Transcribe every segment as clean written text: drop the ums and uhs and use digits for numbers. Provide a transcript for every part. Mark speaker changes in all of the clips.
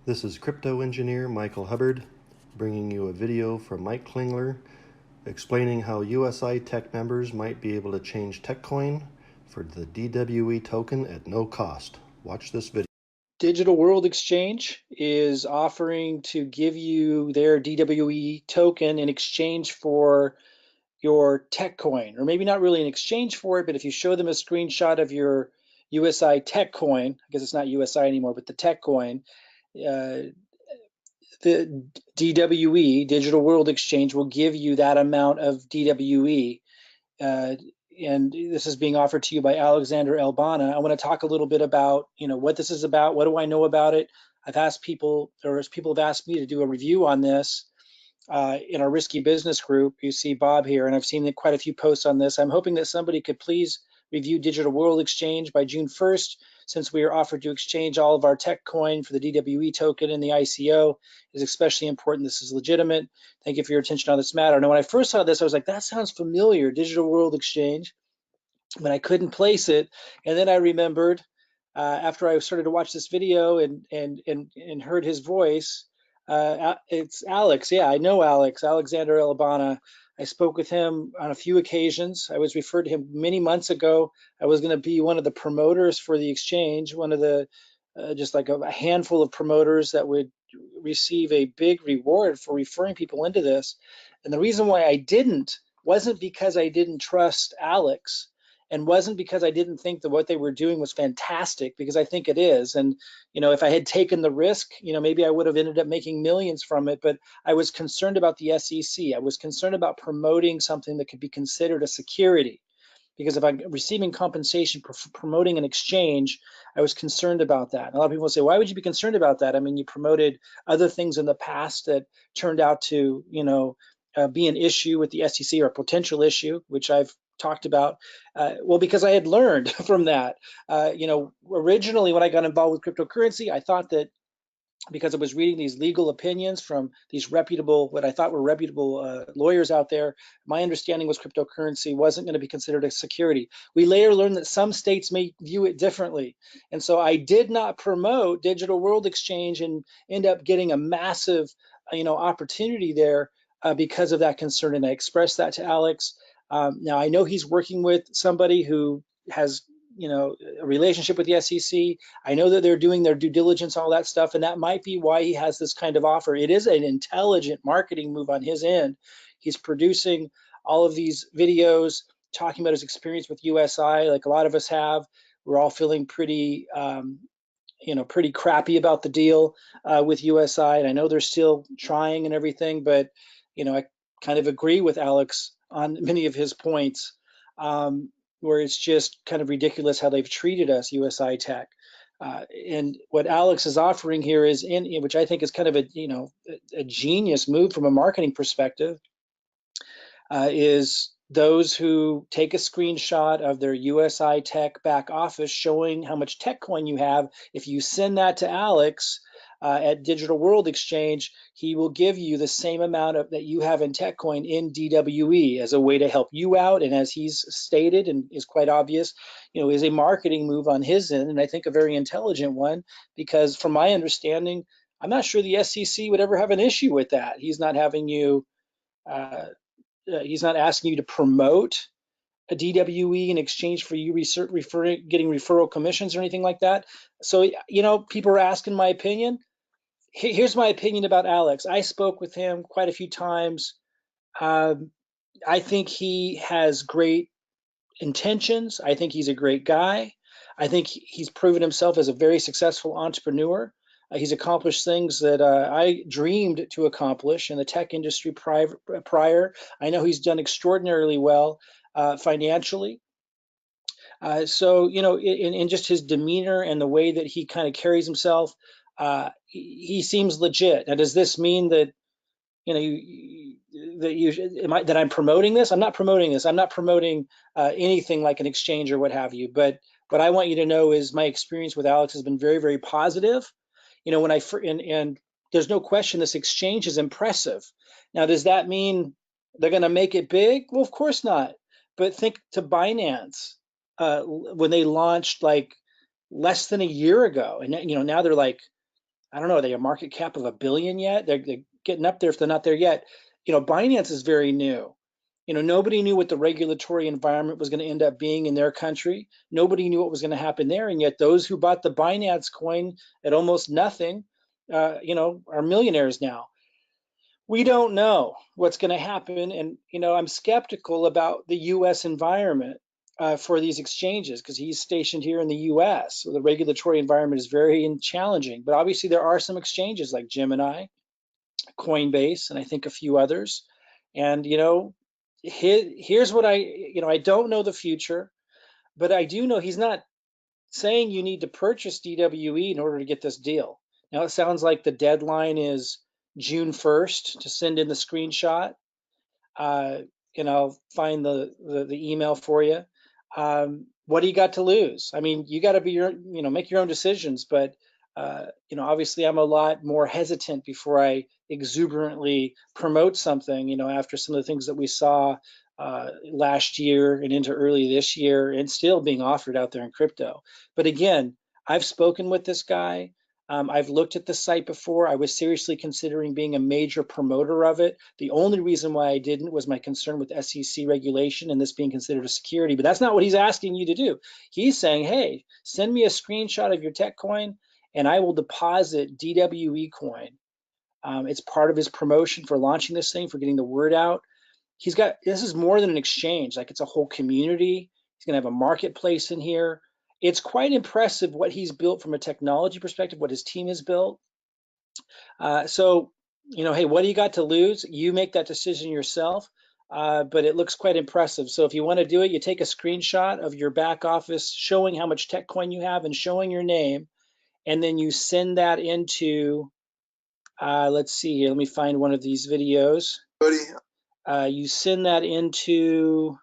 Speaker 1: This is crypto engineer Michael Hubbard bringing you a video from Mike Klingler explaining how USI Tech members might be able to change TechCoin for the DWE token at no cost. Watch this video.
Speaker 2: Digital World Exchange is offering to give you their DWE token in exchange for your tech coin, or maybe not really in exchange for it, but if you show them a screenshot of your USI tech coin, I guess it's not USI anymore, but the tech coin, uh, the DWE, Digital World Exchange, will give you that amount of DWE. Uh, and this is being offered to you by Alexander Elbana. I want to talk a little bit about, what this is about. What do I know about it? I've asked people, or as people have asked me to do a review on this in our Risky Business group. You see Bob here, and I've seen quite a few posts on this. I'm hoping that somebody could please review Digital World Exchange by June 1st, since we are offered to exchange all of our tech coin for the DWE token in the ICO. It is especially important. This is legitimate. Thank you for your attention on this matter. Now, when I first saw this, I was like, that sounds familiar, Digital World Exchange, but I couldn't place it. And then I remembered after I started to watch this video and heard his voice, it's Alex. Yeah, I know Alex, Alexander Elbana. I spoke with him on a few occasions. I was referred to him many months ago. I was going to be one of the promoters for the exchange, one of the just like a handful of promoters that would receive a big reward for referring people into this. And the reason why I didn't wasn't because I didn't trust Alex, and wasn't because I didn't think that what they were doing was fantastic, because I think it is. And, if I had taken the risk, maybe I would have ended up making millions from it. But I was concerned about the SEC. I was concerned about promoting something that could be considered a security. Because if I'm receiving compensation for promoting an exchange, I was concerned about that. And a lot of people say, why would you be concerned about that? I mean, you promoted other things in the past that turned out to, be an issue with the SEC, or a potential issue, which I've talked about. Well, because I had learned from that. Originally when I got involved with cryptocurrency, I thought that because I was reading these legal opinions from these reputable, what I thought were reputable lawyers out there, my understanding was cryptocurrency wasn't going to be considered a security. We later learned that some states may view it differently. And so I did not promote Digital World Exchange and end up getting a massive, opportunity there because of that concern. And I expressed that to Alex. Now I know he's working with somebody who has, a relationship with the SEC. I know that they're doing their due diligence, all that stuff, and that might be why he has this kind of offer. It is an intelligent marketing move on his end. He's producing all of these videos talking about his experience with USI, like a lot of us have. We're all feeling pretty, pretty crappy about the deal with USI, and I know they're still trying and everything, but I kind of agree with Alex on many of his points. Where it's just kind of ridiculous how they've treated us, USI Tech. And what Alex is offering here is, which I think is kind of a genius move from a marketing perspective, is those who take a screenshot of their USI Tech back office showing how much tech coin you have. If you send that to Alex at Digital World Exchange, he will give you the same amount of that you have in tech coin in DWE as a way to help you out. And as he's stated, and is quite obvious, is a marketing move on his end, and I think a very intelligent one, because from my understanding, I'm not sure the SEC would ever have an issue with that. He's not having you he's not asking you to promote a DWE in exchange for you getting referral commissions or anything like that. So, people are asking my opinion. Here's my opinion about Alex. I spoke with him quite a few times. I think he has great intentions. I think he's a great guy. I think he's proven himself as a very successful entrepreneur. He's accomplished things that I dreamed to accomplish in the tech industry prior. I know he's done extraordinarily well financially. So, in just his demeanor and the way that he kind of carries himself, he seems legit. Now, does this mean that, that I'm promoting this? I'm not promoting this. I'm not promoting anything like an exchange or what have you. But what I want you to know is my experience with Alex has been very, very positive. When and there's no question this exchange is impressive. Now, does that mean they're going to make it big? Well, of course not. But think to Binance when they launched like less than a year ago, and now they're like I don't know, are they a market cap of $1 billion yet? They're getting up there if they're not there yet. Binance is very new. Nobody knew what the regulatory environment was going to end up being in their country. Nobody knew what was going to happen there, and yet those who bought the Binance coin at almost nothing, are millionaires now. We don't know what's going to happen, and I'm skeptical about the U.S. environment for these exchanges because he's stationed here in the U.S. So the regulatory environment is very challenging. But obviously, there are some exchanges like Gemini, Coinbase, and I think a few others. And here's what I don't know the future, but I do know he's not saying you need to purchase DWE in order to get this deal. Now it sounds like the deadline is June 1st to send in the screenshot, uh, and I'll find the email for you. What do you got to lose? I mean, you got to be make your own decisions, but obviously I'm a lot more hesitant before I exuberantly promote something, after some of the things that we saw last year and into early this year and still being offered out there in crypto. But again, I've spoken with this guy. I've looked at the site before. I was seriously considering being a major promoter of it. The only reason why I didn't was my concern with SEC regulation and this being considered a security. But that's not what he's asking you to do. He's saying, hey, send me a screenshot of your tech coin and I will deposit DWE coin. It's part of his promotion for launching this thing, for getting the word out. This is more than an exchange. Like, it's a whole community. He's going to have a marketplace in here. It's quite impressive what he's built from a technology perspective, what his team has built. So, hey, what do you got to lose? You make that decision yourself, but it looks quite impressive. So if you want to do it, you take a screenshot of your back office showing how much tech coin you have and showing your name, and then you send that into, let's see here, let me find one of these videos. You send that into,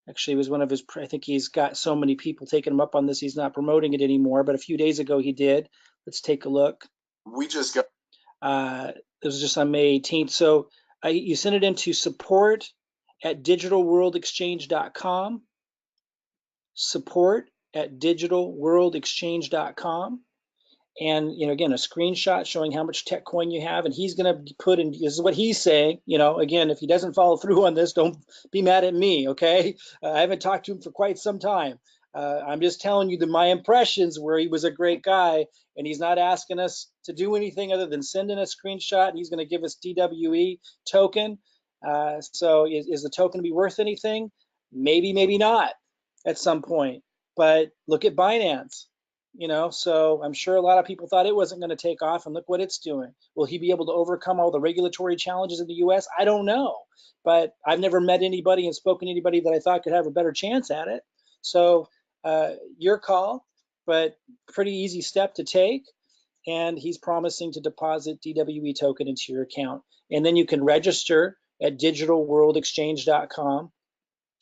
Speaker 2: actually, it was one of his, I think he's got so many people taking him up on this, he's not promoting it anymore, but a few days ago he did. Let's take a look. We just got, this was just on May 18th. So you send it into support@digitalworldexchange.com, support@digitalworldexchange.com. And again, a screenshot showing how much tech coin you have, and he's going to put in, this is what he's saying. Again, if he doesn't follow through on this, don't be mad at me, okay? I haven't talked to him for quite some time. I'm just telling you that my impressions were he was a great guy, and he's not asking us to do anything other than send in a screenshot, and he's going to give us DWE token. So is the token to be worth anything? Maybe, maybe not at some point. But look at Binance. So I'm sure a lot of people thought it wasn't going to take off, and look what it's doing. Will he be able to overcome all the regulatory challenges in the US? I don't know, but I've never met anybody and spoken to anybody that I thought could have a better chance at it. So your call, but pretty easy step to take. And he's promising to deposit DWE token into your account. And then you can register at digitalworldexchange.com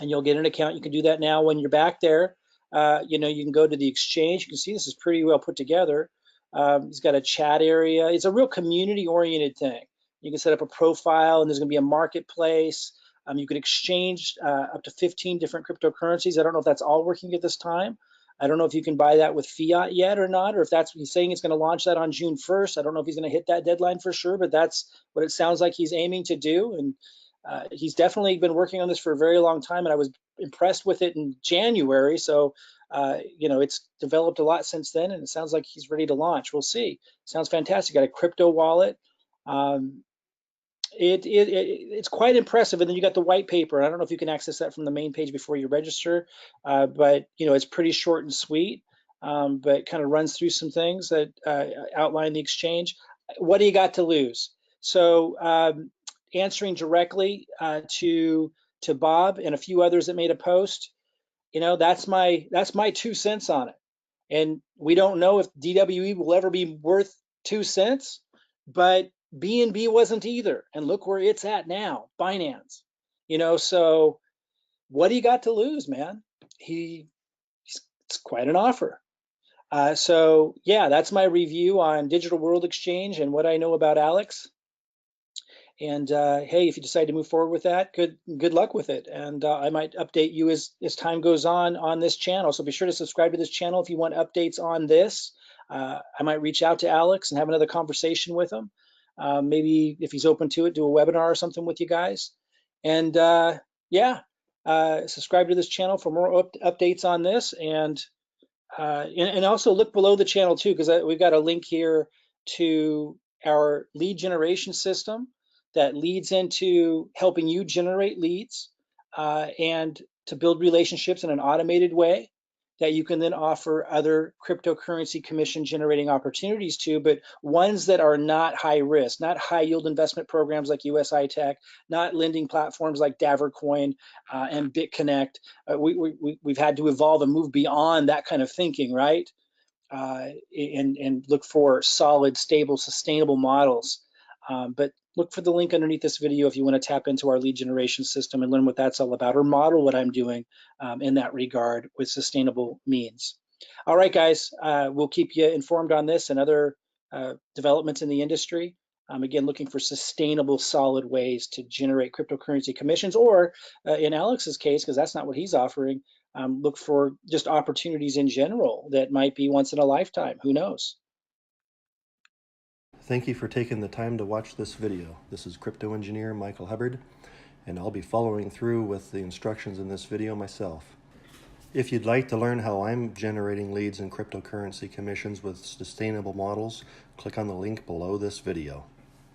Speaker 2: and you'll get an account. You can do that now when you're back there. You can go to the exchange. You can see this is pretty well put together. He's got a chat area. It's a real community-oriented thing. You can set up a profile, and there's going to be a marketplace. You can exchange up to 15 different cryptocurrencies. I don't know if that's all working at this time. I don't know if you can buy that with fiat yet or not, or if that's what he's saying. He's going to launch that on June 1st. I don't know if he's going to hit that deadline for sure, but that's what it sounds like he's aiming to do. And he's definitely been working on this for a very long time, and I was impressed with it in January. So, it's developed a lot since then, and it sounds like he's ready to launch. We'll see. Sounds fantastic. Got a crypto wallet. It's quite impressive. And then you got the white paper. I don't know if you can access that from the main page before you register, but it's pretty short and sweet, but kind of runs through some things that outline the exchange. What do you got to lose? So answering directly to Bob and a few others that made a post, that's my 2 cents on it. And we don't know if DWE will ever be worth 2 cents, but BNB wasn't either. And look where it's at now, Binance. So what do you got to lose, man? It's quite an offer. So yeah, that's my review on Digital World Exchange and what I know about Alex. And hey, if you decide to move forward with that, good luck with it. And I might update you as time goes on this channel. So be sure to subscribe to this channel if you want updates on this. I might reach out to Alex and have another conversation with him. Maybe if he's open to it, do a webinar or something with you guys. And yeah, subscribe to this channel for more updates on this, and also look below the channel too, because we've got a link here to our lead generation system that leads into helping you generate leads and to build relationships in an automated way that you can then offer other cryptocurrency commission generating opportunities to, but ones that are not high risk, not high yield investment programs like USI Tech, not lending platforms like Davercoin and BitConnect. We've had to evolve and move beyond that kind of thinking, right? And look for solid, stable, sustainable models. But look for the link underneath this video if you want to tap into our lead generation system and learn what that's all about, or model what I'm doing in that regard with sustainable means. All right, guys, we'll keep you informed on this and other developments in the industry. Again, looking for sustainable, solid ways to generate cryptocurrency commissions, or in Alex's case, because that's not what he's offering, look for just opportunities in general that might be once in a lifetime. Who knows?
Speaker 1: Thank you for taking the time to watch this video. This is crypto engineer Michael Hubbard, and I'll be following through with the instructions in this video myself. If you'd like to learn how I'm generating leads in cryptocurrency commissions with sustainable models, click on the link below this video.